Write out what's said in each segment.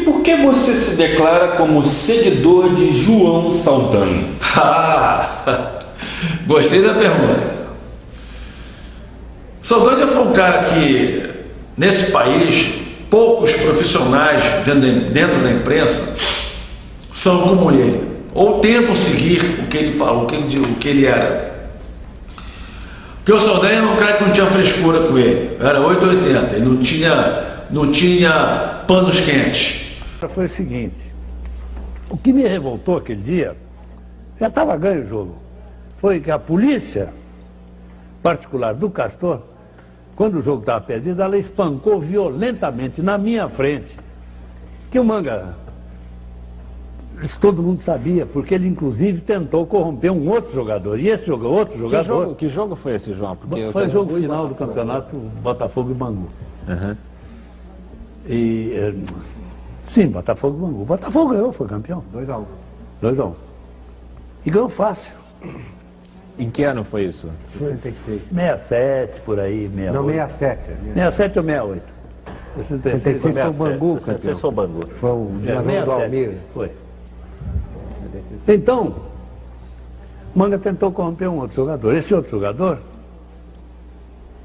E por que você se declara como seguidor de João Saldanha? Gostei da pergunta. Saldanha foi um cara que, nesse país, poucos profissionais dentro da imprensa são como ele, ou tentam seguir o que ele fala, o que ele era. Porque o Saldanha era um cara que não tinha frescura com ele, era 880, ele não tinha panos quentes. Foi o seguinte, o que me revoltou aquele dia, já estava ganho o jogo, foi que a polícia particular do Castor, quando o jogo estava perdido, ela espancou violentamente na minha frente, que o Manga, isso todo mundo sabia, porque ele inclusive tentou corromper um outro jogador, e esse outro jogador... Que jogo foi esse, João? Porque foi o jogo final do campeonato Botafogo e Bangu. Uhum. Sim, Botafogo e Bangu. Botafogo ganhou, foi campeão. 2-1. 2-1. E ganhou fácil. Em que ano foi isso? 66. 67, por aí, 68. Não, 67. 67 ou 68? 66 foi o Bangu, campeão. 66 foi o Bangu. Foi o jogador do Almir. Foi. Então, Manga tentou corromper um outro jogador. Esse outro jogador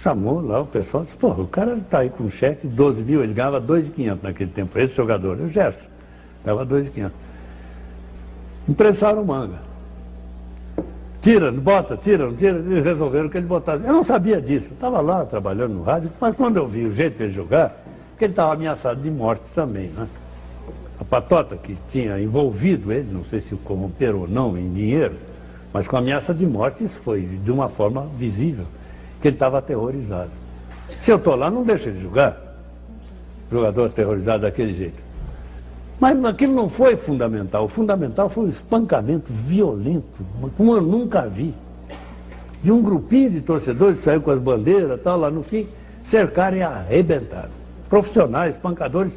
chamou lá o pessoal e disse, pô, o cara está aí com um cheque de 12 mil, ele ganhava 2.500 naquele tempo. Esse jogador, o Gerson, ganhava 2.500. Imprensaram o Manga. Tira, bota, tira, não tira, eles resolveram que ele botasse. Eu não sabia disso, estava lá trabalhando no rádio, mas quando eu vi o jeito dele jogar, que ele estava ameaçado de morte também, né? A patota que tinha envolvido ele, não sei se o corromperam ou não em dinheiro, mas com ameaça de morte isso foi de uma forma visível, que ele estava aterrorizado. Se eu estou lá, não deixa ele jogar, jogador aterrorizado daquele jeito. Mas aquilo não foi fundamental. O fundamental foi o espancamento violento, como eu nunca vi. De um grupinho de torcedores que saiu com as bandeiras e tal, lá no fim, cercaram e arrebentaram. Profissionais, espancadores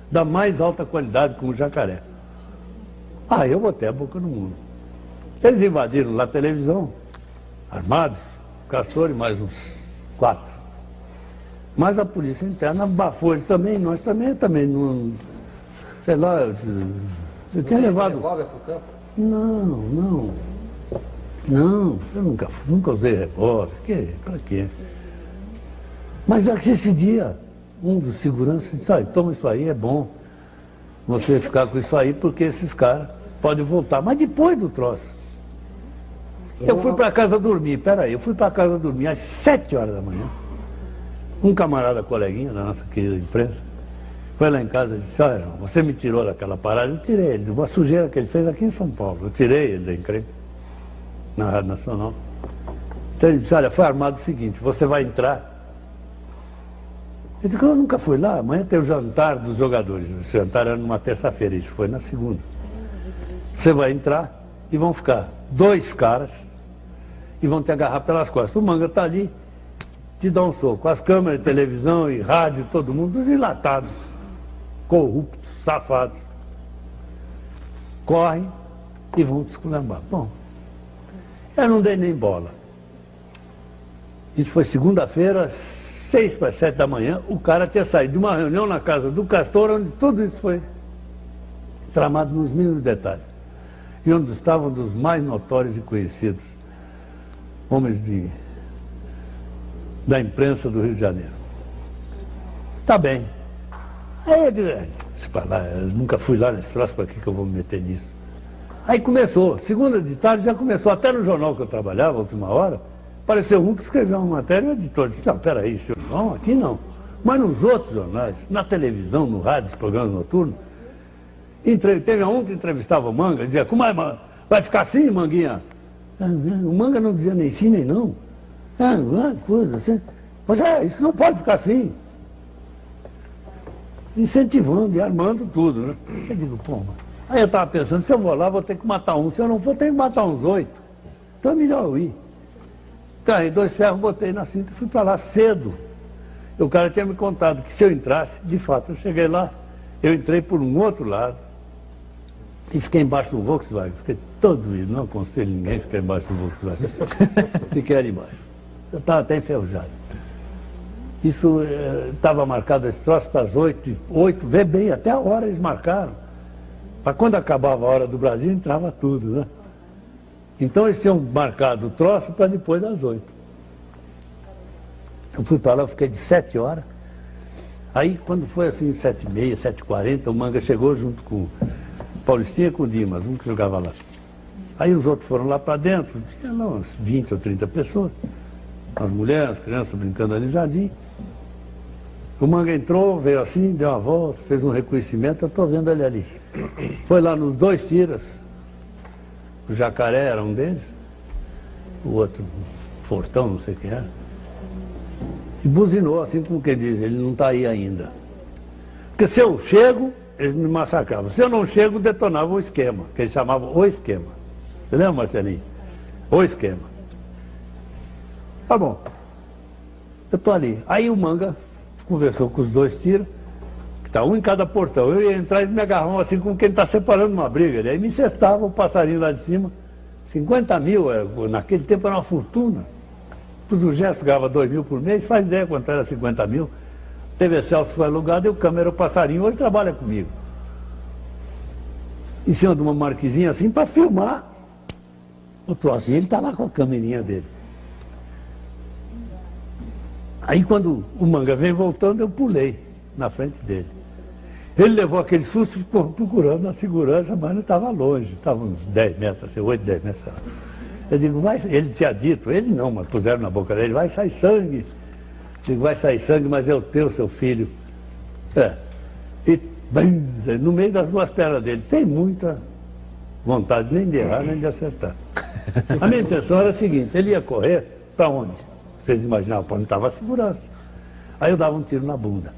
da mais alta qualidade, como o Jacaré. Eu botei a boca no mundo. Eles invadiram lá a televisão, armados, Castor e mais uns 4. Mas a polícia interna abafou eles também, nós também não... Sei lá, eu tinha levado... Revólver pro campo? Não, eu nunca usei revólver, pra quê? Mas esse dia, um dos seguranças disse, toma isso aí, é bom você ficar com isso aí, porque esses caras podem voltar. Mas depois do troço, eu fui para casa dormir, eu fui para casa dormir às 7 horas da manhã. Um camarada coleguinha da nossa querida imprensa, foi lá em casa e disse, olha, você me tirou daquela parada, eu tirei ele, uma sujeira que ele fez aqui em São Paulo, eu tirei ele da encrenca, na Rádio Nacional. Então ele disse, olha, foi armado o seguinte, você vai entrar. Eu disse, eu nunca fui lá, amanhã tem o jantar dos jogadores, o jantar era numa terça-feira, isso foi na segunda. Você vai entrar e vão ficar 2 caras e vão te agarrar pelas costas. O Manga está ali, te dá um soco, as câmeras de televisão e rádio, todo mundo, os enlatados, corruptos, safados, correm e vão te esculambar. Bom, eu não dei nem bola. Isso foi segunda-feira, 6 para 7 da manhã, o cara tinha saído de uma reunião na casa do Castor, onde tudo isso foi tramado nos mínimos detalhes. E onde estavam um dos mais notórios e conhecidos homens da imprensa do Rio de Janeiro. Tá bem. Aí eu disse, eu nunca fui lá nesse troço, para que eu vou me meter nisso? Aí começou, segunda de tarde já começou, até no jornal que eu trabalhava, a última hora, apareceu um que escreveu uma matéria e o editor disse, não, peraí, senhor, não, aqui não. Mas nos outros jornais, na televisão, no rádio, nos programas noturnos, teve um que entrevistava o Manga, dizia, como é, vai ficar assim, Manguinha? O Manga não dizia nem sim, nem não. Coisa assim. Mas isso não pode ficar assim. Incentivando e armando tudo, né? Eu digo, pô, mano. Aí eu estava pensando, se eu vou lá, vou ter que matar um. Se eu não for, tenho que matar uns 8. Então é melhor eu ir. Carrei 2 ferros, botei na cinta e fui para lá cedo. E o cara tinha me contado que se eu entrasse, de fato, eu cheguei lá, eu entrei por um outro lado e fiquei embaixo do Volkswagen. Fiquei todo doído, não aconselho ninguém ficar embaixo do Volkswagen. Fiquei ali embaixo. Eu estava até enferrujado. Isso estava marcado esse troço para as 8, vê bem, até a hora eles marcaram. Para quando acabava a hora do Brasil, entrava tudo, né? Então eles tinham marcado o troço para depois das 8. Eu fui para lá, eu fiquei de 7 horas. Aí, quando foi assim, 7h30, 7h40, o Manga chegou junto com o Paulistinha e com o Dimas, um que jogava lá. Aí os outros foram lá para dentro, tinha lá uns 20 ou 30 pessoas. As mulheres, as crianças brincando ali no jardim. O Manga entrou, veio assim, deu uma volta, fez um reconhecimento, eu estou vendo ele ali. Foi lá nos 2 tiras. O Jacaré era um deles, o outro, Fortão, não sei quem era. E buzinou, assim como quem diz, ele não está aí ainda. Porque se eu chego, eles me massacravam. Se eu não chego, detonava o esquema, que eles chamavam o esquema. Você lembra, Marcelinho? O esquema. Tá bom. Eu estou ali. Aí o Manga conversou com os 2 tiros, que está um em cada portão. Eu ia entrar e eles me agarravam assim como quem está separando uma briga. Aí me cestava o passarinho lá de cima. 50 mil, naquele tempo era uma fortuna. O Gesto ganhava 2 mil por mês, faz ideia quanto era 50 mil. TV Celso foi alugado e o câmera, o passarinho, hoje trabalha comigo. Em cima de uma marquezinha assim, para filmar o troço. E ele está lá com a câmerinha dele. Aí quando o Manga vem voltando, eu pulei na frente dele. Ele levou aquele susto e ficou procurando a segurança, mas não estava longe, estava uns 10 metros, assim, 8, 10 metros. Eu digo, ele tinha dito, ele não, mas puseram na boca dele, vai sair sangue. Eu digo, vai sair sangue, mas é o teu, seu filho. E bem, no meio das 2 pernas dele, sem muita vontade nem de errar, nem de acertar. A minha intenção era a seguinte, ele ia correr para onde? Vocês imaginavam, para onde estava a segurança. Aí eu dava um tiro na bunda.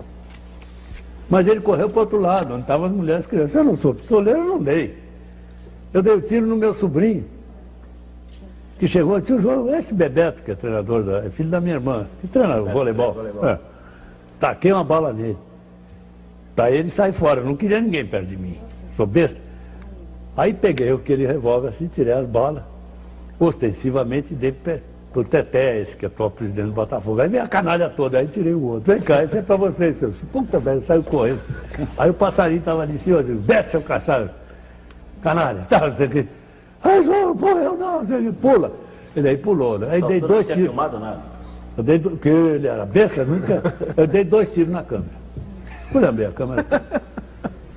Mas ele correu para o outro lado, onde estavam as mulheres e as crianças. Eu não sou pistoleiro, eu não dei. Eu dei o tiro no meu sobrinho, que chegou, tio João, esse Bebeto, que é treinador, é filho da minha irmã, que treina voleibol. Taquei uma bala nele. Para ele sair fora, eu não queria ninguém perto de mim, sou besta. Aí peguei aquele revólver assim, tirei as balas, ostensivamente dei pro Teté, esse que é atual presidente do Botafogo. Aí veio a canalha toda, aí tirei o outro. Vem cá, esse é para vocês, seus. Puta merda, saiu correndo. Aí o passarinho estava ali em cima, eu digo, desce seu cachorro. Canalha, tá, você aqui. Aí João, pô, eu não, você pula. Ele aí pulou, né? Aí dei 2 tiros. Filmado nada. Eu dei, que ele era besta, não tinha. Eu dei 2 tiros na câmera. Esculhambei a câmera.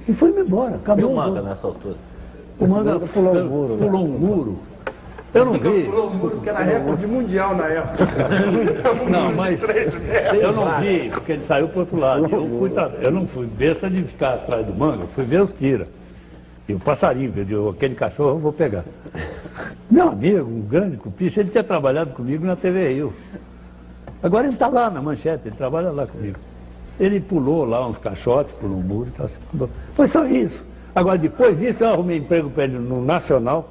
E fui-me embora. Acabou. E o Manga nessa altura? O Manga pulou um muro. Pulou um muro. Eu não vi. Pulou um muro que era recorde mundial na época. Não, mas eu não vi, porque ele saiu para o outro lado. Eu não fui besta de ficar atrás do Manga, fui ver os tiros. E o passarinho, eu digo, aquele cachorro eu vou pegar. Meu amigo, um grande cupicha, ele tinha trabalhado comigo na TV Rio. Agora ele está lá na Manchete, ele trabalha lá comigo. Ele pulou lá uns caixotes, pulou um muro e tal. Assim, foi só isso. Agora, depois disso, eu arrumei emprego para ele no Nacional,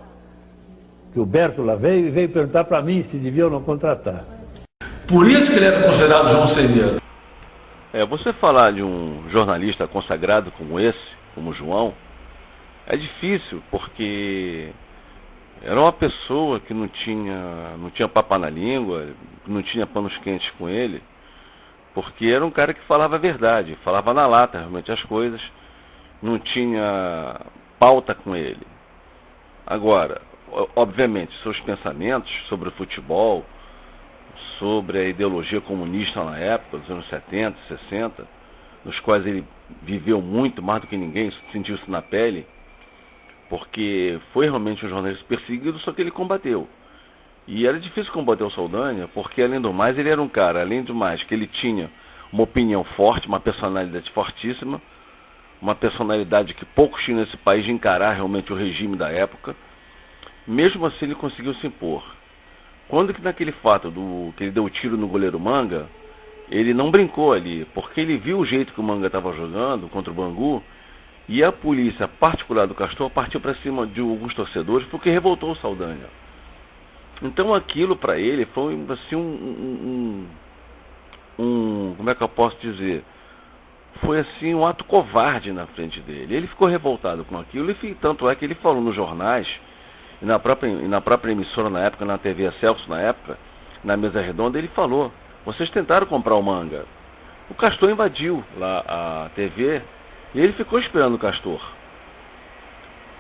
que o Bertola veio e veio perguntar para mim se devia ou não contratar. Por isso que ele era considerado João Cedeiro. Você falar de um jornalista consagrado como esse, como João, é difícil, porque era uma pessoa que não tinha papo na língua, não tinha panos quentes com ele, porque era um cara que falava a verdade, falava na lata realmente as coisas, não tinha pauta com ele. Agora, obviamente, seus pensamentos sobre o futebol, sobre a ideologia comunista na época, dos anos 70, 60, nos quais ele viveu muito, mais do que ninguém, sentiu isso na pele, porque foi realmente um jornalista perseguido, só que ele combateu. E era difícil combater o Saldanha, porque além do mais, ele era um cara, além do mais, que ele tinha uma opinião forte, uma personalidade fortíssima, uma personalidade que poucos tinham nesse país de encarar realmente o regime da época. Mesmo assim, ele conseguiu se impor. Quando que naquele fato que ele deu o tiro no goleiro Manga, ele não brincou ali, porque ele viu o jeito que o Manga estava jogando contra o Bangu, e a polícia particular do Castor partiu para cima de alguns torcedores porque revoltou o Saldanha. Então aquilo para ele foi assim como é que eu posso dizer? Foi assim um ato covarde na frente dele. Ele ficou revoltado com aquilo, e tanto é que ele falou nos jornais, e na própria emissora na época, na TV Celso na época, na mesa redonda, ele falou: vocês tentaram comprar o Manga, O Castor invadiu lá a TV e ele ficou esperando o Castor.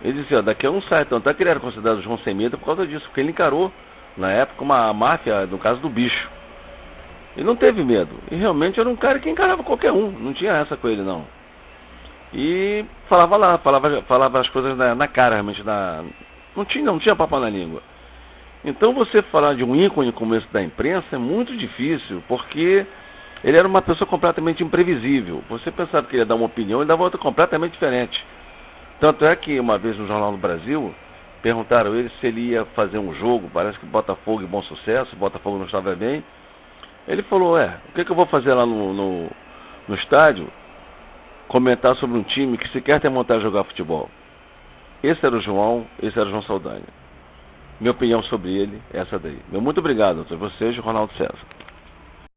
Ele dizia, daqui a um sai, tanto é que ele era considerado João Sem Medo por causa disso, porque ele encarou, na época, uma máfia, no caso do bicho. Ele não teve medo. E realmente era um cara que encarava qualquer um, não tinha essa com ele, não. E falava lá, falava as coisas na cara, realmente, não tinha papo na língua. Então você falar de um ícone como esse da imprensa é muito difícil, porque ele era uma pessoa completamente imprevisível. Você pensava que ele ia dar uma opinião e dava outra completamente diferente. Tanto é que uma vez no Jornal do Brasil, perguntaram a ele se ele ia fazer um jogo, parece que Botafogo e Bom Sucesso, Botafogo não estava bem. Ele falou, o que eu vou fazer lá no estádio? Comentar sobre um time que sequer tem vontade de jogar futebol. Esse era o João Saldanha. Minha opinião sobre ele é essa daí. Muito obrigado a todos vocês, Ronaldo César.